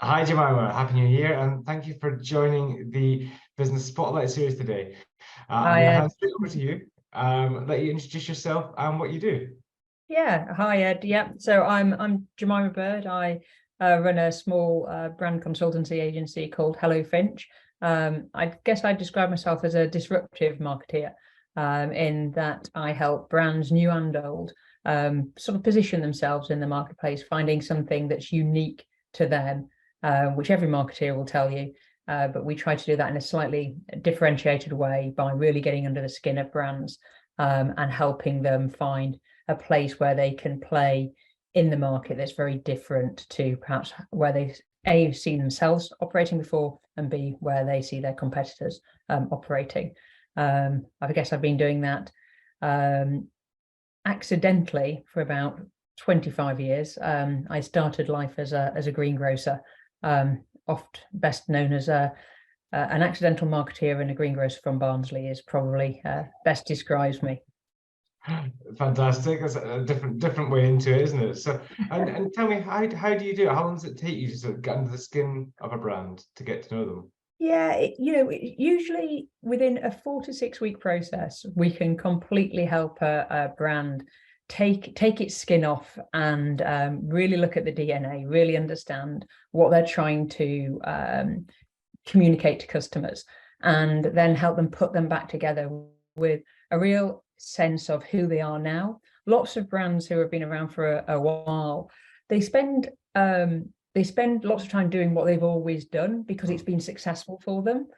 Hi, Jemima. Happy New Year, and thank you for joining the Business Spotlight series today. I'm Hi going to Ed. hand straight over to you, let you introduce yourself and what you do. Yeah, hi Ed. Yeah, so I'm Jemima Bird. I run a small brand consultancy agency called Hello Finch. I guess I describe myself as a disruptive marketeer, in that I help brands, new and old, sort of position themselves in the marketplace, finding something that's unique to them, which every marketeer will tell you. But we try to do that in a slightly differentiated way by really getting under the skin of brands, and helping them find a place where they can play in the market that's very different to perhaps where they've A, seen themselves operating before, and B, where they see their competitors operating. I guess I've been doing that accidentally for about 25 years. I started life as a greengrocer, oft best known as an accidental marketeer and a greengrocer from Barnsley is probably best describes me. Fantastic. That's a different way into it, isn't it? So, and tell me, how do you do it? How long does it take you to sort of get under the skin of a brand to get to know them? Yeah, usually within a 4 to 6 week process, we can completely help a brand take its skin off and really look at the DNA, really understand what they're trying to communicate to customers, and then help them put them back together with a real sense of who they are now. Lots of brands who have been around for a while, they spend lots of time doing what they've always done because it's been successful for them,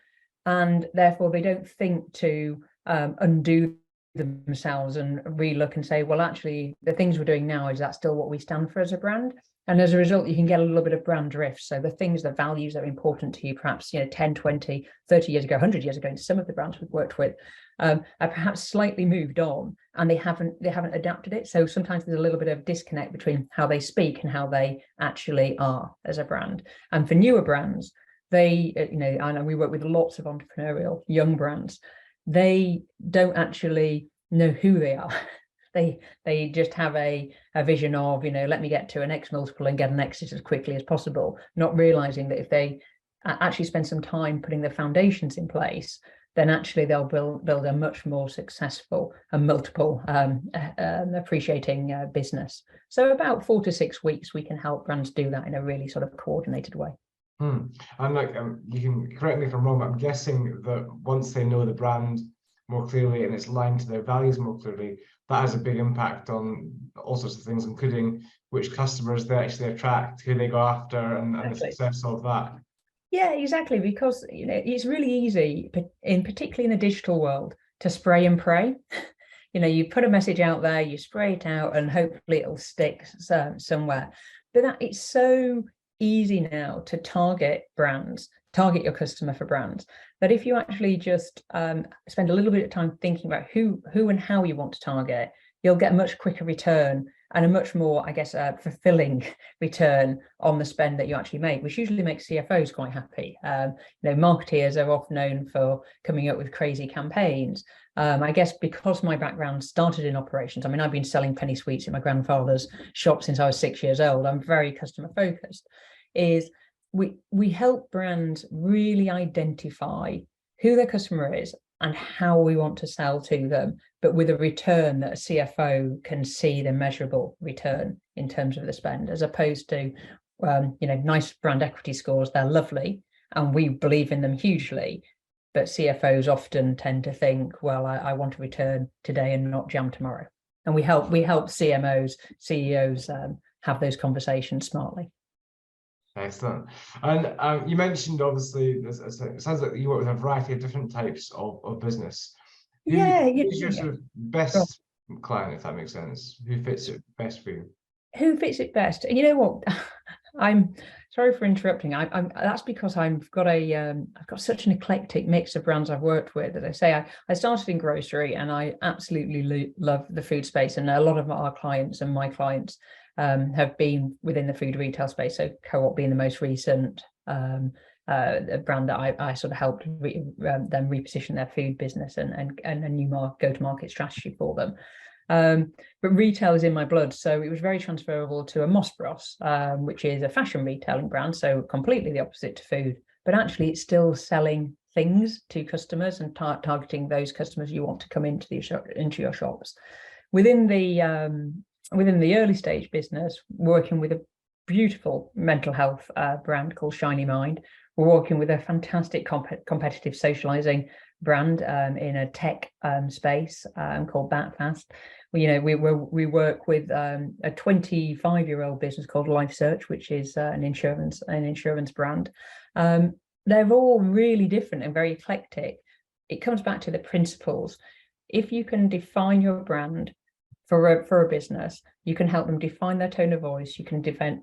and therefore they don't think to undo themselves and relook and say, well, actually the things we're doing now, is that still what we stand for as a brand? And as a result, you can get a little bit of brand drift. So the things, the values that are important to you, perhaps 10, 20, 30 years ago, 100 years ago, in some of the brands we've worked with, are perhaps slightly moved on, and they haven't adapted it. So sometimes there's a little bit of disconnect between how they speak and how they actually are as a brand. And for newer brands, they, I know we work with lots of entrepreneurial young brands. They don't actually know who they are. They just have a vision of, let me get to an X multiple and get an exit as quickly as possible, not realizing that if they actually spend some time putting the foundations in place, then actually they'll build a much more successful and multiple appreciating business. So about 4 to 6 weeks, we can help brands do that in a really sort of coordinated way. And like, you can correct me if I'm wrong, but I'm guessing that once they know the brand more clearly and it's aligned to their values more clearly, that has a big impact on all sorts of things, including which customers they actually attract, who they go after, and the success of that. Yeah, exactly. Because it's really easy, particularly in the digital world, to spray and pray. You put a message out there, you spray it out, and hopefully it'll stick somewhere. But it's so easy now to target your customer for brands, that if you actually just spend a little bit of time thinking about who and how you want to target, you'll get a much quicker return and a much more, I guess, fulfilling return on the spend that you actually make, which usually makes CFOs quite happy. Marketeers are often known for coming up with crazy campaigns. I guess because my background started in operations, I mean, I've been selling penny sweets in my grandfather's shop since I was 6 years old. I'm very customer focused. We help brands really identify who their customer is and how we want to sell to them, but with a return that a CFO can see the measurable return in terms of the spend, as opposed to, nice brand equity scores. They're lovely and we believe in them hugely, but CFOs often tend to think, well, I want a return today and not jam tomorrow. And we help CMOs, CEOs have those conversations smartly. Excellent. And you mentioned, obviously, it sounds like you work with a variety of different types of business. Who's your sort of best client, if that makes sense? Who fits it best for you? Who fits it best? And you know what? I'm sorry for interrupting. That's because I've got such an eclectic mix of brands I've worked with. As I say, I started in grocery, and I absolutely love the food space. And a lot of our clients and my clients have been within the food retail space. So Co-op being the most recent brand that I sort of helped them reposition their food business and a new go-to-market strategy for them. But retail is in my blood, so it was very transferable to a Moss Bros, which is a fashion retailing brand, so completely the opposite to food. But actually, it's still selling things to customers and targeting those customers you want to come into your shops. Within the early stage business, working with a beautiful mental health brand called Shiny Mind. We're working with a fantastic competitive socializing brand in a tech space called Batfast. We work with a 25-year-old business called Life Search, which is an insurance brand. They're all really different and very eclectic. It comes back to the principles. If you can define your brand for a business, you can help them define their tone of voice. You can define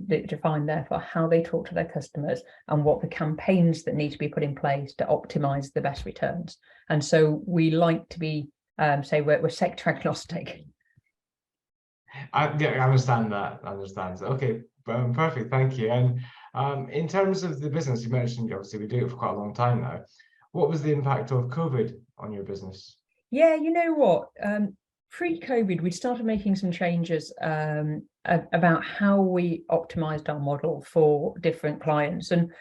therefore how they talk to their customers and what the campaigns that need to be put in place to optimize the best returns. And so we like to be say we're sector agnostic. I understand that. I understand. Okay, perfect. Thank you. And in terms of the business, you mentioned obviously we do it for quite a long time now. What was the impact of COVID on your business? Yeah, you know what? Pre-COVID, we started making some changes about how we optimized our model for different clients, and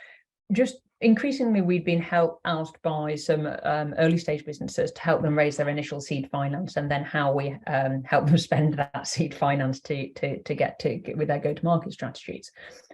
just increasingly we've been asked by some early stage businesses to help them raise their initial seed finance, and then how we help them spend that seed finance to get with their go-to-market strategies,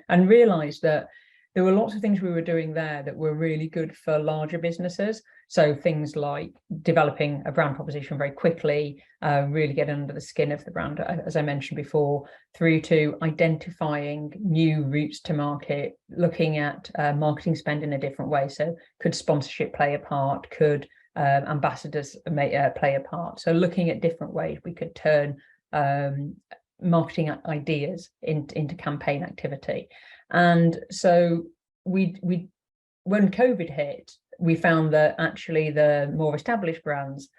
and realized that there were lots of things we were doing there that were really good for larger businesses. So things like developing a brand proposition very quickly, really get under the skin of the brand, as I mentioned before, through to identifying new routes to market, looking at marketing spend in a different way. So could sponsorship play a part? Could ambassadors play a part? So looking at different ways we could turn marketing ideas into campaign activity. And so when COVID hit, we found that actually the more established brands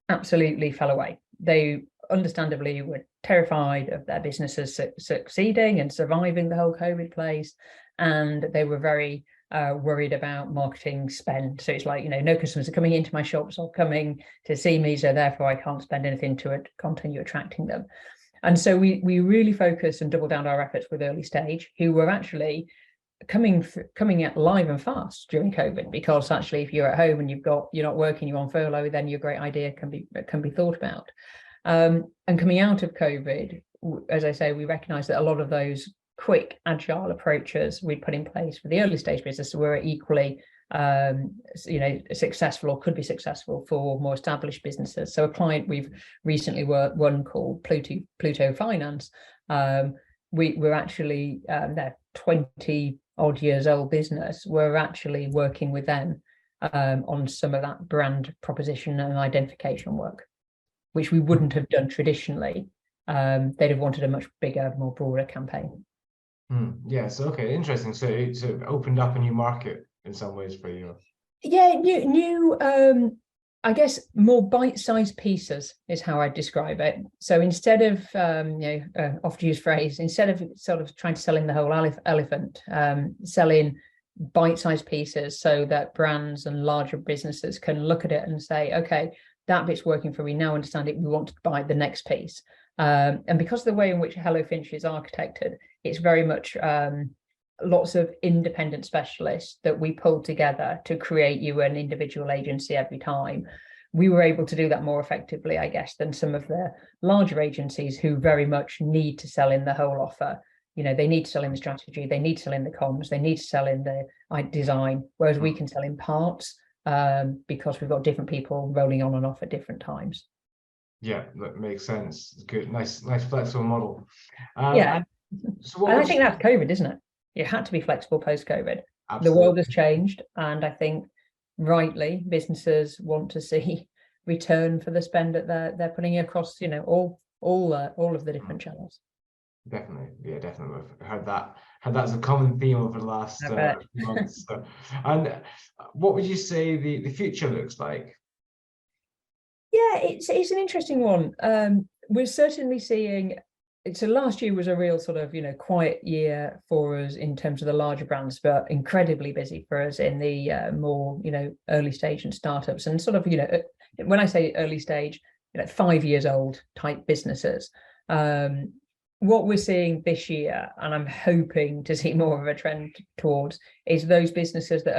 absolutely fell away. They understandably were terrified of their businesses succeeding and surviving the whole COVID place, and they were very worried about marketing spend. So it's like, no customers are coming into my shops or coming to see me, so therefore I can't spend anything to continue attracting them. And so we really focused and doubled down our efforts with early stage, who were actually coming out live and fast during COVID, because actually if you're at home and you're not working, you're on furlough, then your great idea can be thought about. And coming out of COVID, as I say, we recognized that a lot of those quick agile approaches we put in place for the early stage business were equally successful or could be successful for more established businesses. So a client we've recently won called Pluto Finance, we're actually they're 20 odd years old business. We're actually working with them on some of that brand proposition and identification work, which we wouldn't have done traditionally. They'd have wanted a much bigger, more broader campaign. Yes, okay, interesting. So it's opened up a new market in some ways for you. Yeah, new I guess more bite-sized pieces is how I describe it. So instead of oft-used phrase, instead of sort of trying to sell in the whole elephant, selling bite-sized pieces so that brands and larger businesses can look at it and say, okay, that bit's working for me, now understand it, we want to buy the next piece. And because of the way in which Hello Finch is architected, it's very much lots of independent specialists that we pulled together to create you an individual agency every time. We were able to do that more effectively, I guess, than some of the larger agencies who very much need to sell in the whole offer. They need to sell in the strategy, they need to sell in the comms, they need to sell in the design, whereas we can sell in parts because we've got different people rolling on and off at different times. Yeah, that makes sense. Good, nice flexible model. Yeah. So and I think that's COVID, isn't it? You had to be flexible post-COVID. Absolutely. The world has changed, and I think rightly businesses want to see return for the spend that they're putting across, all of the different channels. Definitely, yeah, definitely. I've heard that as a common theme over the last months. So, and what would you say the future looks like? Yeah, it's an interesting one. We're certainly seeing. So last year was a real sort of quiet year for us in terms of the larger brands, but incredibly busy for us in the more early stage and startups. And sort of when I say early stage, 5 years old type businesses. What we're seeing this year, and I'm hoping to see more of a trend towards, is those businesses that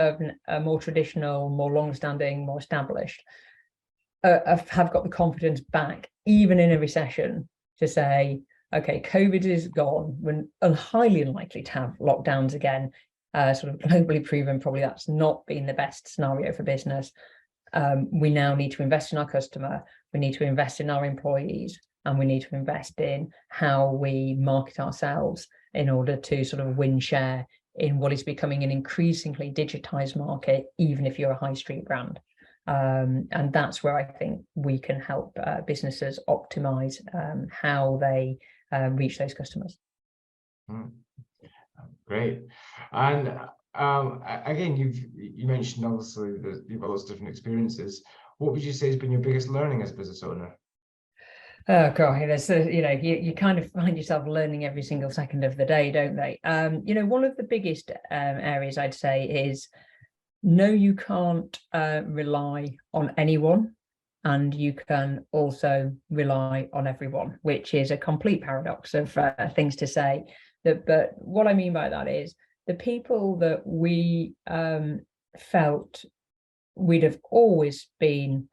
are more traditional, more long-standing, more established, have got the confidence back, even in a recession, to say, okay, COVID is gone. We're highly unlikely to have lockdowns again. Sort of globally proven, probably that's not been the best scenario for business. We now need to invest in our customer. We need to invest in our employees, and we need to invest in how we market ourselves in order to sort of win share in what is becoming an increasingly digitized market, even if you're a high street brand. And that's where I think we can help businesses optimize how they reach those customers. Great. And again, you mentioned obviously that you've got lots of different experiences. What would you say has been your biggest learning as a business owner? Oh God, there's you kind of find yourself learning every single second of the day, don't they? One of the biggest areas I'd say is, no, you can't rely on anyone, and you can also rely on everyone, which is a complete paradox of things to say. But what I mean by that is, the people that we felt we'd have always been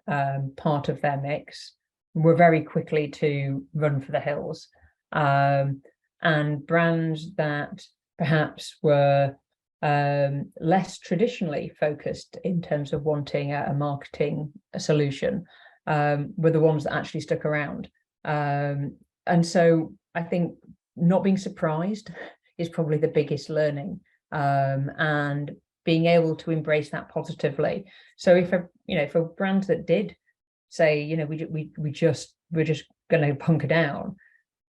part of their mix were very quickly to run for the hills, and brands that perhaps were less traditionally focused in terms of wanting a marketing solution were the ones that actually stuck around. And so I think not being surprised is probably the biggest learning, and being able to embrace that positively. So for brands that did say, we're just going to hunker down,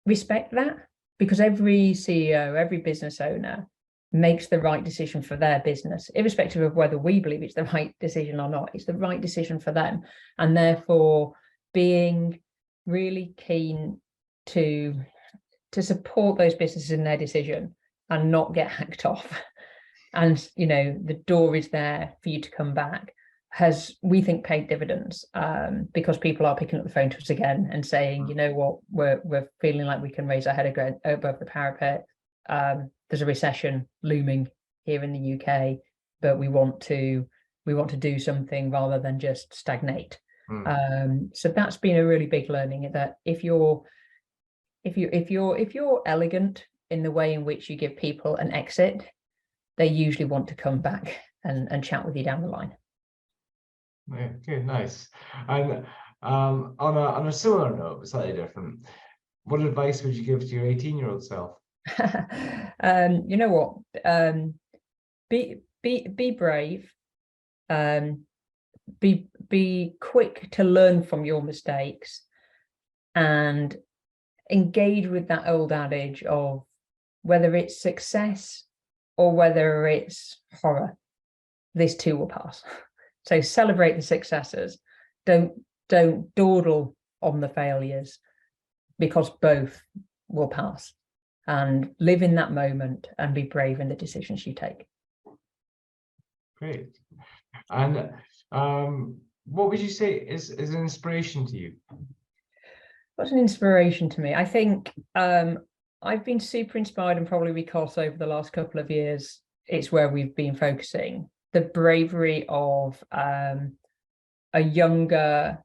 respect that, because every CEO, every business owner makes the right decision for their business, irrespective of whether we believe it's the right decision or not. It's the right decision for them, and therefore being really keen to support those businesses in their decision and not get hacked off. And the door is there for you to come back, has, we think, paid dividends, because people are picking up the phone to us again and saying, you know what, we're feeling like we can raise our head again above the parapet. There's a recession looming here in the UK, but we want to do something rather than just stagnate. So that's been a really big learning, that if you're elegant in the way in which you give people an exit, they usually want to come back and chat with you down the line. Yeah, okay, nice. And on a similar note, but slightly different, what advice would you give to your 18-year-old self? You know what? Be brave. Be quick to learn from your mistakes, and engage with that old adage of, whether it's success or whether it's horror, this too will pass. So celebrate the successes. Don't dawdle on the failures, because both will pass. And live in that moment and be brave in the decisions you take. Great. And what would you say is an inspiration to you? What's an inspiration to me? I think I've been super inspired, and probably because over the last couple of years, it's where we've been focusing, the bravery of a younger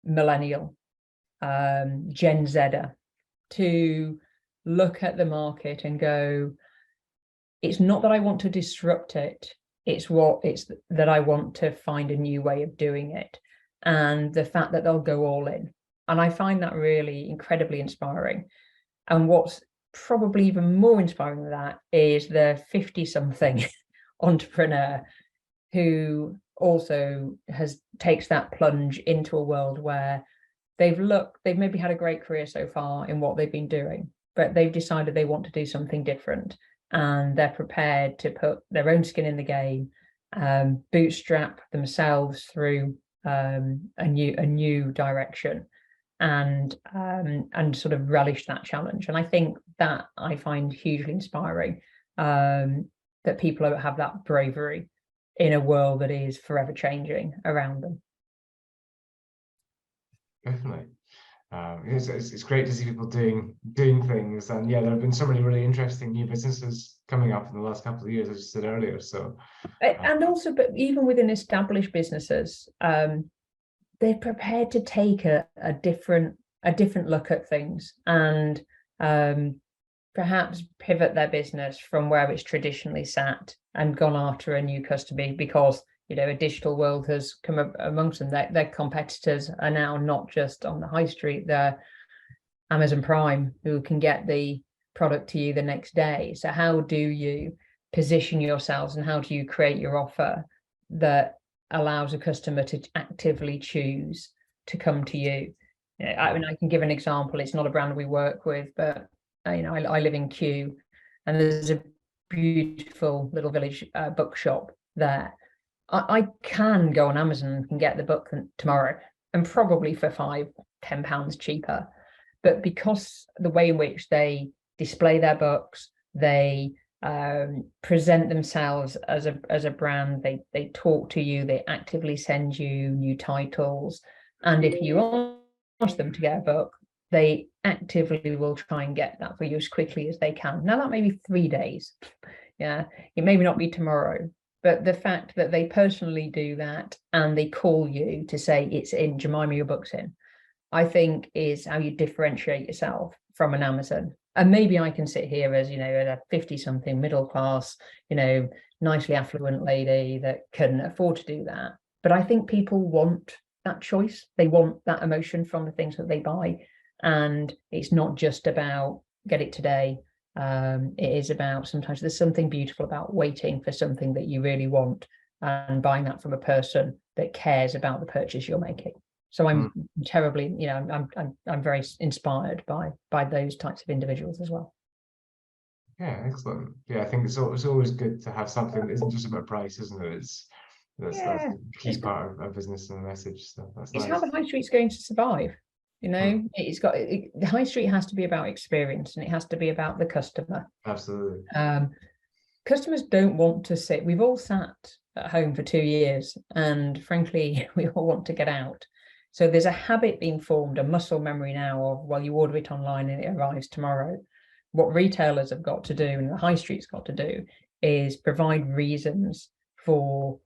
millennial, Gen Zer, to look at the market and go, it's not that I want to disrupt it, it's that I want to find a new way of doing it. And the fact that they'll go all in. And I find that really incredibly inspiring. And what's probably even more inspiring than that is the 50-something entrepreneur who also takes that plunge into a world where they've maybe had a great career so far in what they've been doing, but they've decided they want to do something different, and they're prepared to put their own skin in the game, bootstrap themselves through a new direction, and sort of relish that challenge. And I think that I find hugely inspiring, that people have that bravery in a world that is forever changing around them. definitely. It's great to see people doing things, and yeah, there have been so many really interesting new businesses coming up in the last couple of years, as you said earlier. So, and also, but even within established businesses, they're prepared to take a different look at things, and perhaps pivot their business from where it's traditionally sat and gone after a new customer, because a digital world has come amongst them. Their competitors are now not just on the high street, they're Amazon Prime, who can get the product to you the next day. So how do you position yourselves, and how do you create your offer that allows a customer to actively choose to come to you? I mean, I can give an example. It's not a brand we work with, but I live in Kew, and there's a beautiful little village bookshop there. I can go on Amazon and get the book tomorrow, and probably for £5-10 cheaper. But because the way in which they display their books, they present themselves as a brand, they talk to you, they actively send you new titles, and if you ask them to get a book, they actively will try and get that for you as quickly as they can. Now, that may be 3 days, it may not be tomorrow, but the fact that they personally do that and they call you to say it's in, Jemima, your book's in, I think is how you differentiate yourself from an Amazon. And maybe I can sit here as, a 50-something middle class, nicely affluent lady that can afford to do that. But I think people want that choice. They want that emotion from the things that they buy. And it's not just about get it today. It is about, sometimes there's something beautiful about waiting for something that you really want and buying that from a person that cares about the purchase you're making. So I'm terribly, I'm very inspired by those types of individuals as well. Yeah, excellent. Yeah, I think it's always good to have something that isn't just about price, isn't it? That's the key part of our business and the message. So that's it's nice. how the high street's going to survive. It's got the high street has to be about experience, and it has to be about the customer. Absolutely. Customers don't want to sit. We've all sat at home for 2 years, and frankly, we all want to get out. So there's a habit being formed, a muscle memory now of, well, you order it online and it arrives tomorrow. What retailers have got to do, and the high street's got to do, is provide reasons for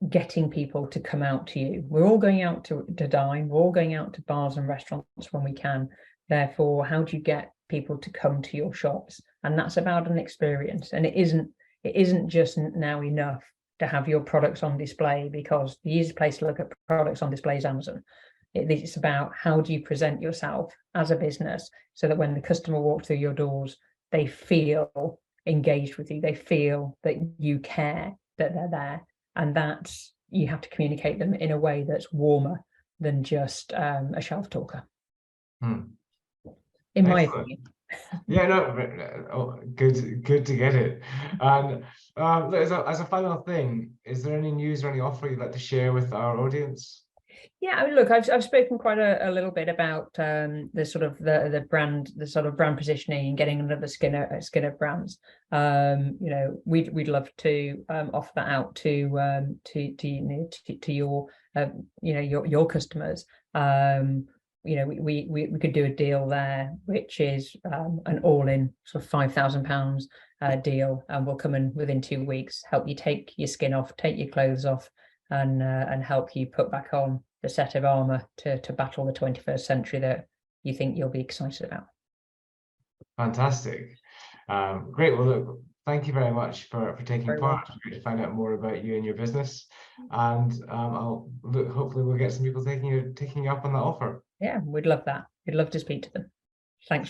getting people to come out to you. We're all going out to dine, we're all going out to bars and restaurants when we can. Therefore, how do you get people to come to your shops? And that's about an experience. And it isn't just now enough to have your products on display, because the easiest place to look at products on display is Amazon. It's about how do you present yourself as a business so that when the customer walks through your doors, they feel engaged with you, they feel that you care, that they're there. And that's, you have to communicate them in a way that's warmer than just a shelf talker. In my opinion. Yeah, no, good to get it. And as a final thing, is there any news or any offer you'd like to share with our audience? Yeah, look, I've spoken quite a little bit about the sort of the brand, the sort of brand positioning and getting under the skin of brands. We'd love to offer that out to your your customers. We could do a deal there, which is an all-in sort of £5,000 deal, and we'll come in within 2 weeks, help you take your skin off, take your clothes off, and help you put back on the set of armor to battle the 21st century that you think you'll be excited about. Fantastic. Great. Well, look, thank you very much for taking part. Well. It's great to find out more about you and your business. And hopefully we'll get some people taking you up on that offer. Yeah, we'd love that. We'd love to speak to them. Thanks.